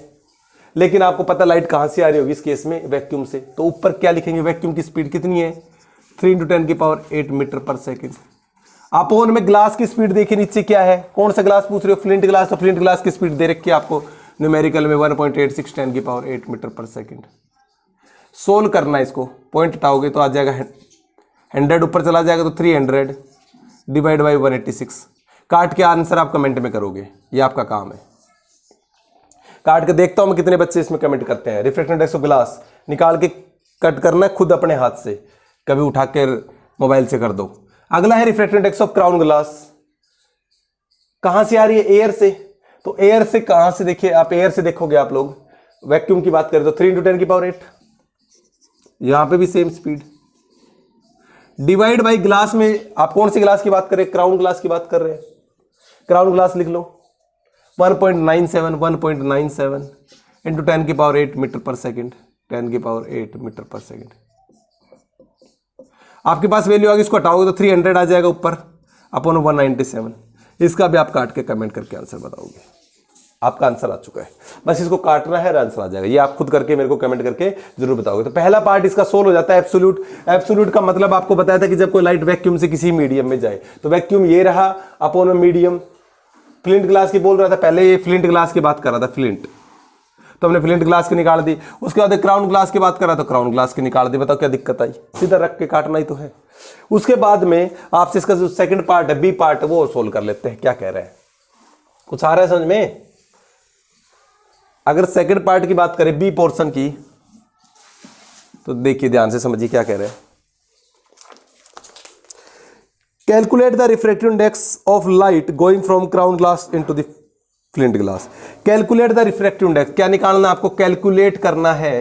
Speaker 1: लेकिन आपको पता लाइट कहां से आ रही होगी इस केस में, वैक्यूम से, तो ऊपर क्या लिखेंगे, वैक्यूम की स्पीड कितनी है 3 × 10⁸ मीटर पर सेकेंड। अपोन में ग्लास की स्पीड देखिए नीचे क्या है, कौन सा ग्लास पूछ रहे हो, फ्लिंट ग्लास। तो फ्लिंट ग्लास की स्पीड दे रखी है आपको न्यूमेरिकल में 1.86 × 10⁸ मीटर पर सेकेंड। सोल्व करना है इसको, पॉइंट हटाओगे तो आ जाएगा 100, ऊपर चला जाएगा तो 300 डिवाइड बाई 186। काट के आंसर आप कमेंट में करोगे, ये आपका काम है। काट के देखता हूं मैं कितने बच्चे इसमें कमेंट करते हैं। रिफ्रैक्टिव इंडेक्स ऑफ ग्लास निकाल के कट करना है खुद अपने हाथ से, कभी उठा के मोबाइल से कर दो। अगला है refractive index of crown glass. कहां से आ रही है, एयर से। तो एयर से कहां से, देखिए आप एयर से देखोगे, आप लोग वैक्यूम की बात करें तो 3 × 10⁸, यहां पे भी same speed, divide by glass में आप कौन सी ग्लास की बात कर रहे हैं, क्राउन ग्लास की बात कर रहे हैं। क्राउन ग्लास लिख लो 1.97 × 10⁸ मीटर पर सेकेंड, 10⁸ मीटर पर सेकेंड। आपके पास वैल्यू आ गई, इसको हटाओगे तो 300 आ जाएगा ऊपर अपॉन 197। इसका भी आप काट के कमेंट करके आंसर बताओगे। आपका आंसर आ चुका है, बस इसको काटना है, आंसर आ जाएगा। ये आप खुद करके मेरे को कमेंट करके जरूर बताओगे। तो पहला पार्ट इसका सोल्व हो जाता है एब्सोल्यूट। एब्सोल्यूट का मतलब आपको बताया था कि जब कोई लाइट वैक्यूम से किसी मीडियम में जाए, तो वैक्यूम ये रहा अपॉन मीडियम। फ्लिंट ग्लास की बोल रहा था पहले, ये फ्लिंट ग्लास की बात कर रहा था, फ्लिंट, तो हमने फ्लिंट ग्लास की निकाल दी। उसके बाद क्राउन ग्लास की बात कर रहा था, क्राउन ग्लास की निकाल दी। बताओ क्या दिक्कत आई, सीधा रख के काटना ही तो है। उसके बाद में आपसे इसका जो सेकंड पार्ट है, बी पार्ट, वो सोल्व कर लेते हैं। क्या कह रहे हैं, कुछ आ रहा है समझ में। अगर सेकंड पार्ट की बात करें, बी पोर्शन की, तो देखिए ध्यान से समझिए क्या कह रहे हैं। Calculate the refractive index of light going from crown glass into the flint glass. Calculate the refractive index, क्या निकालना आपको? कैलकुलेट करना है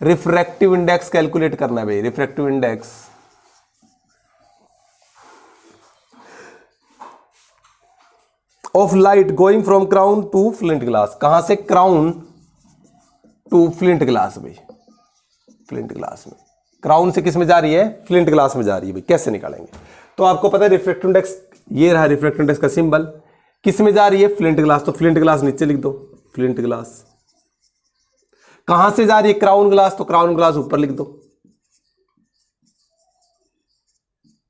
Speaker 1: रिफ्रैक्टिव इंडेक्स, कैलकुलेट करना है भाई refractive index of light going from crown to flint glass. कहां से? क्राउन टू फ्लिंट ग्लास भाई, फ्लिंट ग्लास में। क्राउन से किस में जा रही है? फ्लिंट ग्लास में जा रही है भाई। कैसे निकालेंगे? तो आपको पता है रिफ्रैक्टिव इंडेक्स, ये रहा रिफ्रैक्टिव इंडेक्स का सिंबल। किस में जा रही है? Flint glass. तो फ्लिंट ग्लास नीचे लिख दो, फ्लिंट ग्लास। कहां से जा रही है? क्राउन ग्लास, तो क्राउन ग्लास ऊपर लिख दो।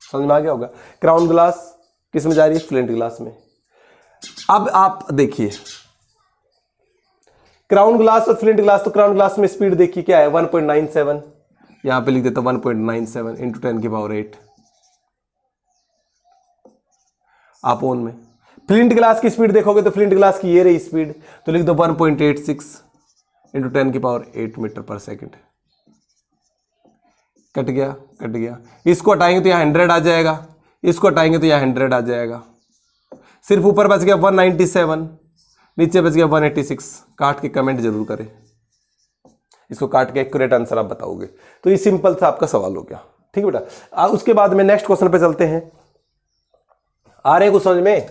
Speaker 1: समझ में आ गया होगा? क्राउन ग्लास किस में जा रही है? फ्लिंट ग्लास में। अब आप देखिए क्राउन ग्लास और फ्लिंट ग्लास, तो क्राउन ग्लास में स्पीड देखिए क्या है? 1.97, यहां पे लिख देता 1.97 इंटू 10 की पावर 8 अपॉन में। फ्लिंट ग्लास की स्पीड देखोगे तो फ्लिंट ग्लास की ये रही स्पीड, तो लिख दो 1.86 इंटू 10 की पावर 8 मीटर पर सेकेंड। कट गया, कट गया। इसको हटाएंगे तो यहां 100 आ जाएगा, इसको हटाएंगे तो यहां 100 आ जाएगा। सिर्फ ऊपर बच गया 197, नीचे बच गया 186। काट के कमेंट जरूर करें, इसको काट के एक्यूरेट आंसर आप बताओगे। तो ये सिंपल सा आपका सवाल हो गया। ठीक है बेटा। उसके बाद में नेक्स्ट क्वेश्चन पे चलते हैं। आ रहे हैं कुछ समझ में?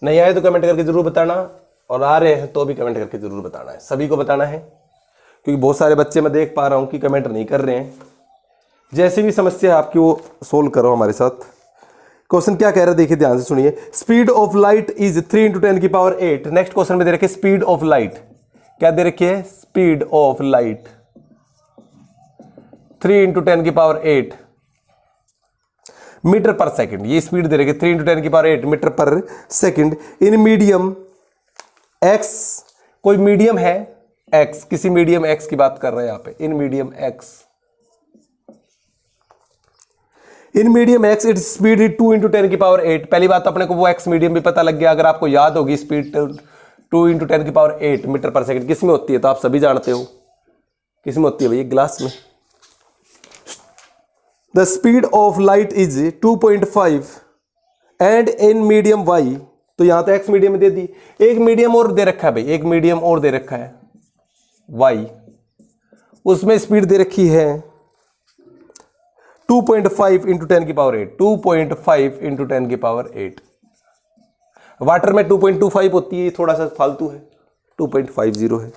Speaker 1: नहीं आए तो कमेंट करके जरूर बताना, और आ रहे हैं तो भी कमेंट करके जरूर बताना है। सभी को बताना है, क्योंकि बहुत सारे बच्चे मैं देख पा रहा हूं कि कमेंट नहीं कर रहे हैं। जैसी भी समस्या है आपकी वो सोल्व करो हमारे साथ। क्वेश्चन क्या कह रहा है देखिए, ध्यान से सुनिए। Speed of light is 3 into 10 की पावर 8। नेक्स्ट क्वेश्चन में दे रखे स्पीड ऑफ लाइट, क्या दे रखी है? स्पीड ऑफ लाइट 3 इंटू 10 की पावर 8 मीटर पर सेकंड। ये स्पीड दे रखी है 3 इंटू 10 की पावर 8 मीटर पर सेकंड इन मीडियम एक्स। कोई मीडियम है एक्स, किसी मीडियम एक्स की बात कर रहे हैं यहां पे, in medium x. In medium x it speed is 2 into 10 की पावर 8। पहली बात तो अपने को वो एक्स मीडियम भी पता लग गया। अगर आपको याद होगी स्पीड 2 इंटू 10 की पावर 8 मीटर पर सेकंड किस में होती है, तो आप सभी जानते हो किस में होती है भैया? ग्लास में। The speed of light is 2.5 and in medium y. तो यहां तो एक्स मीडियम दे दी, एक मीडियम और दे रखा है भाई, एक मीडियम और दे रखा है वाई, उसमें स्पीड दे रखी है 2.5 इंटू 10 की पावर 8। 2.5 इंटू 10 की पावर 8। वाटर में 2.25 होती है, थोड़ा सा फालतू है, 2.50 है।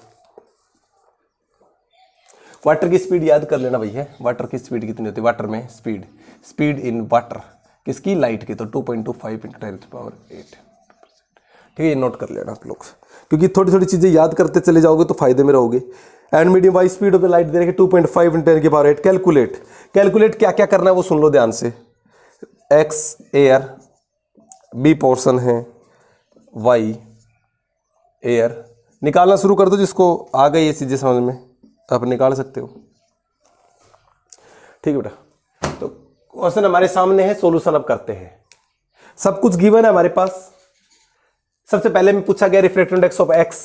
Speaker 1: वाटर की स्पीड याद कर लेना भैया, वाटर की स्पीड कितनी होती है? वाटर में स्पीड, स्पीड इन वाटर किसकी? लाइट की, तो 2.25 इंटू 10 की पावर 8। ठीक है, ये नोट कर लेना आप लोग, क्योंकि थोड़ी थोड़ी चीजें याद करते चले जाओगे तो फायदे में रहोगे। And medium Y speed of the light दे रखे 2.5 इंटू 10 की पावर 8। कैलकुलेट, कैलकुलेट क्या क्या करना है वो सुन लो ध्यान से। एक्स एयर, बी पोर्शन है, वाई एयर। निकालना शुरू कर दो, जिसको आ गई ये चीजें समझ में आप निकाल सकते हो। ठीक है बेटा। तो क्वेश्चन हमारे सामने है, सॉल्यूशन अब करते हैं। सब कुछ गिवन है हमारे पास। सबसे पहले में पूछा गया रिफ्रैक्टिव इंडेक्स ऑफ एक्स,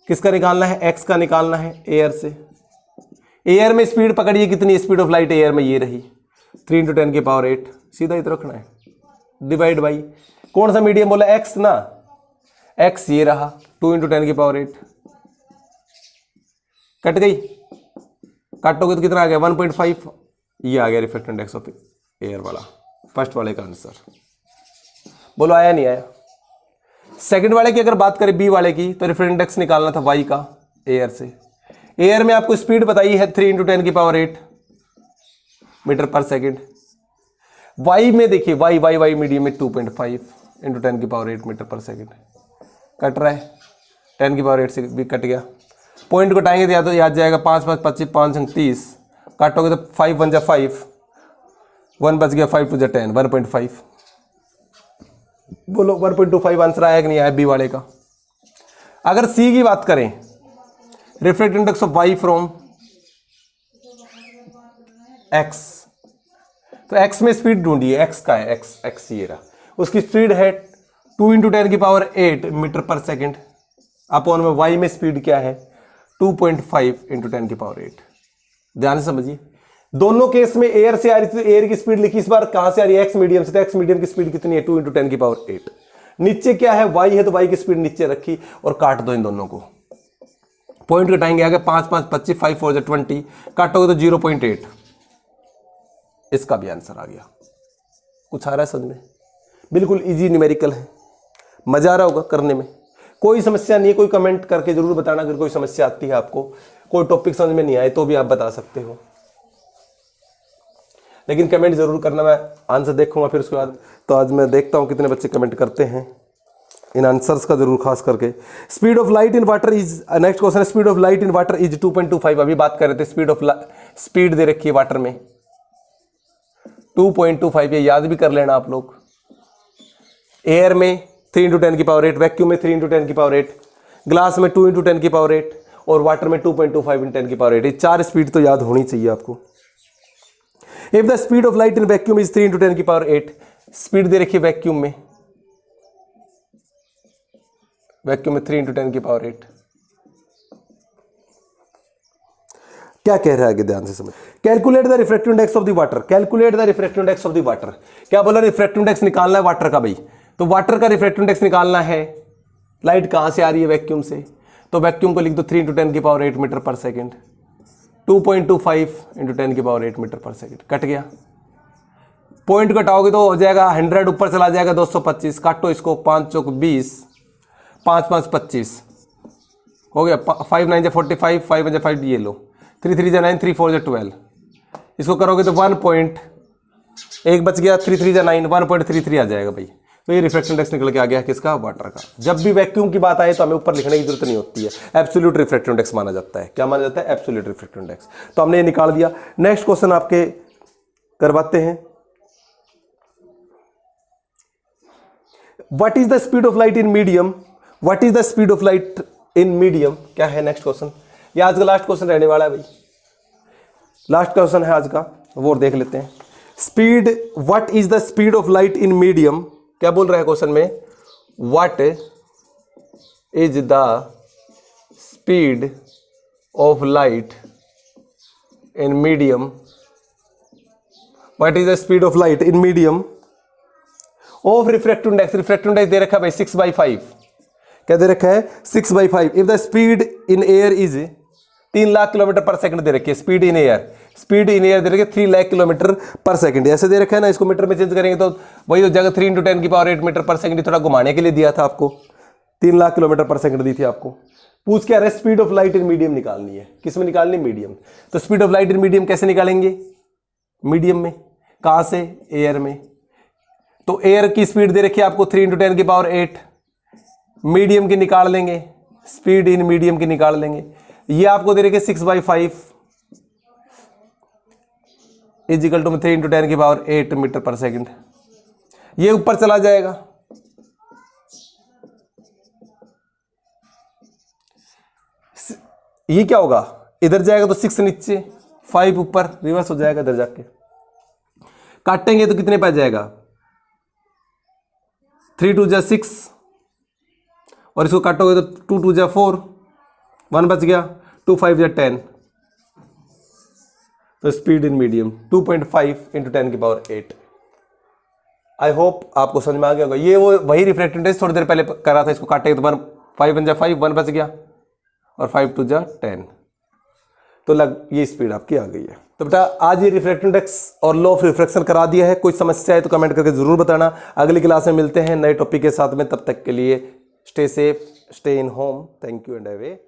Speaker 1: किसका निकालना है? एक्स का निकालना है एयर से। एयर में स्पीड पकड़िए कितनी? स्पीड ऑफ लाइट एयर में ये रही 3 इंटू 10 की पावर 8। सीधा इधर रखना है, डिवाइड बाई कौन सा मीडियम बोला? एक्स ना, एक्स ये रहा 2 इंटू 10 की पावर 8। कट गई, काटोगे तो कितना आ गया? 1.5। ये आ गया रिफ्रैक्टिव इंडेक्स ऑफ एयर वाला, फर्स्ट वाले का आंसर। बोलो आया नहीं आया? सेकंड वाले की अगर बात करें, बी वाले की, तो रिफ्रैक्टिव इंडेक्स निकालना था वाई का एयर से। एयर में आपको स्पीड बताई है 3 इंटू 10 की पावर 8 मीटर पर सेकंड। वाई में देखिए, वाई वाई वाई मीडियम में 2.5 इंटू 10 की पावर 8 मीटर पर सेकंड। कट रहा है, 10 की पावर 8 से भी कट गया। पॉइंट को हटाएंगे तो या तो याद जाएगा 5 5 25 5 30। काटोगे तो 5 1 जा 5, 1 बच गया, 5 2 जा 10, 1.5। बोलो 1.25 आंसर आया कि नहीं आया बी वाले का? अगर सी की बात करें, refractive index of Y from X, तो एक्स में स्पीड ढूंढिए। एक्स का है, एक्स एक्स ये रहा, उसकी स्पीड है 2 इंटू 10 की पावर 8 मीटर पर सेकंड। अपॉन में वाई में स्पीड क्या है? 2.5 इंटू 10 की पावर 8। ध्यान से समझिए, दोनों केस में एयर से आ रही थी तो एयर की स्पीड लिखी, इस बार कहां से आ रही है, एक्स मीडियम से, तो एक्स मीडियम की स्पीड कितनी है 2 × 10⁸। नीचे क्या है, वाई है, तो वाई की स्पीड नीचे रखी और काट दो इन दोनों को, पॉइंट कटाएंगे आगे, 5 5 25, 5 4 20, काटोगे तो 0.8। इसका भी आंसर आ गया। कुछ आ रहा है समझ में? बिल्कुल इजी न्यूमेरिकल है, मजा आ रहा होगा करने में, कोई समस्या नहीं है। कोई कमेंट करके जरूर बताना अगर कोई समस्या आती है आपको, कोई टॉपिक समझ में नहीं आए तो भी आप बता सकते हो, लेकिन कमेंट जरूर करना, मैं आंसर देखूंगा फिर उसके बाद। तो आज मैं देखता हूं कितने बच्चे कमेंट करते हैं इन आंसर्स का, जरूर खास करके। Speed of light in water is, next question है, speed of light in water is 2.25। अभी बात कर रहे थे स्पीड दे रखी है वाटर में 2.25, ये याद भी कर लेना आप लोग। एयर में 3 × 10⁸, वैक्यूम में 3 × 10⁸, ग्लास में 2 × 10⁸, और वाटर में 2.25 × 10⁸। ये 4 स्पीड तो याद होनी चाहिए आपको। If the speed of light in vacuum is 3 × 10⁸, speed दे रखी है वैक्यूम में 3 × 10⁸। क्या कह रहा है आगे, ध्यान से समझ। Calculate the refractive index of the water, calculate the refractive index of the water. क्या बोला, रिफ्रैक्टिव इंडेक्स निकालना है वाटर का भाई, तो वाटर का रिफ्रैक्टिव इंडेक्स निकालना है। लाइट कहां से आ रही है, वैक्यूम से, तो वैक्यूम को लिख दो 3 × 10⁸ मीटर पर सेकेंड, 2.25 × 10⁸ मीटर पर सेकेंड। कट गया, पॉइंट कटाओगे तो हो जाएगा 100, ऊपर चला जाएगा 225, काटो इसको, 5 चौक 20, 5 5 25 हो गया, 5 9 45, 5 1 5, ये लो, 3 3 9, 3 4 12, इसको करोगे तो 1 बच गया, 3 3 9, 1.33 आ जाएगा भाई। तो ये रिफ्रैक्टिव इंडेक्स निकल के आ गया किसका, वाटर का। जब भी वैक्यूम की बात आए तो हमें ऊपर लिखने की जरूरत नहीं होती है, एब्सोल्यूट रिफ्रैक्टिव इंडेक्स माना जाता है। क्या माना जाता है, एब्सोल्यूट रिफ्रैक्टिव इंडेक्स। तो हमने ये निकाल दिया। नेक्स्ट क्वेश्चन आपके करवाते हैं, what is the speed of light in medium, what is the speed of light in medium, क्या है नेक्स्ट क्वेश्चन। ये आज का लास्ट क्वेश्चन रहने वाला है भाई, लास्ट क्वेश्चन है आज का, वो देख लेते हैं। Speed, what is the speed of light in medium, क्या बोल रहा है क्वेश्चन में, what is the speed of light in medium, what is the speed of light in medium of refractive index. Refractive index दे रखा है भाई 6/5, क्या दे रखा है 6/5। If the speed in air is 3 lakh kilometre per second दे रखी है, speed in air, speed in air दे रखी है 3 लाख किलोमीटर पर सेकंड, ऐसे दे रखा है ना। इसको मीटर में चेंज करेंगे तो वही हो जाएगा 3 × 10⁸ मीटर पर सेकंड, थोड़ा घुमाने के लिए दिया था आपको, 3 लाख किलोमीटर पर सेकंड दी थी आपको। पूछ क्या रहा है, speed of light in medium निकालनी है, किस में निकालनी, मीडियम। तो speed of light in medium कैसे निकालेंगे, मीडियम में, कहां से, एयर में। तो एयर की स्पीड दे रखी है आपको 3 × 10⁸, मीडियम की निकाल लेंगे, स्पीड इन मीडियम की निकाल लेंगे। ये आपको दे रखी है 6/5 इज इक्वल टू 3 × 10⁸ मीटर पर सेकंड। ये ऊपर चला जाएगा, ये क्या होगा, इधर जाएगा तो 6 नीचे, 5 ऊपर, रिवर्स हो जाएगा इधर जाके। काटेंगे तो कितने पास जाएगा, 3 2 जा 6, और इसको काटोगे तो 2 2 जा 4, 1 बच गया, 2 5 जा 10। तो speed in medium 2.5 × 10⁸। I hope आपको समझ में आ गया होगा। ये वो वही रिफ्रैक्टिव इंडेक्स थोड़ी देर पहले करा था, इसको काटेंगे तो 5 1 जा 5, 1 बच गया, और 5 2 जा 10। तो ये स्पीड आपकी आ गई है। तो बेटा आज ये रिफ्रैक्टिव इंडेक्स और लॉ ऑफ रिफ्रैक्शन करा दिया है। कोई समस्या है तो कमेंट करके जरूर बताना। अगली क्लास में मिलते हैं नए टॉपिक के साथ में, तब तक के लिए stay safe, stay in home. Thank you and have a